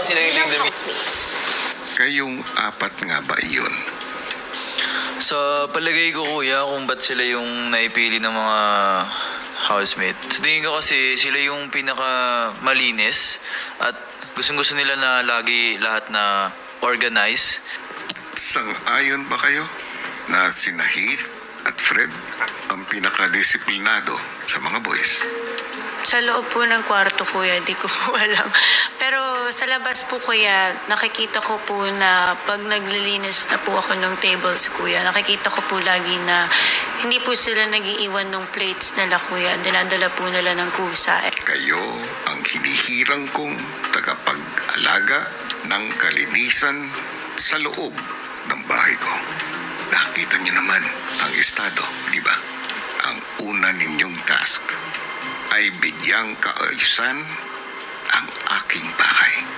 kasi naiintindihan. housemates. Kayong apat nga ba iyon? Sa palagay ko, kuya, kung ba't sila yung naipili ng mga housemate. Sa tingin ko kasi sila yung pinaka-malinis at gustong-gusto nila na lagi lahat na organize. Sang-ayon ba kayo na sina Heath at Fred ang pinakadisiplinado sa mga boys? Sa loob po ng kwarto, kuya, di ko po alam. Pero sa labas po, kuya, nakikita ko po na pag naglilinis na po ako ng tables, kuya, nakikita ko po lagi na hindi po sila nagiiwan ng plates nila, kuya. Dinadala po nila ng kusa. Kayo ang hinihirang kong tagapag-alaga ng kalinisan sa loob ng bahay ko. Nakita niyo naman ang estado, di ba? Ang una ninyong task ay bigyang kaayusan ang aking bahay.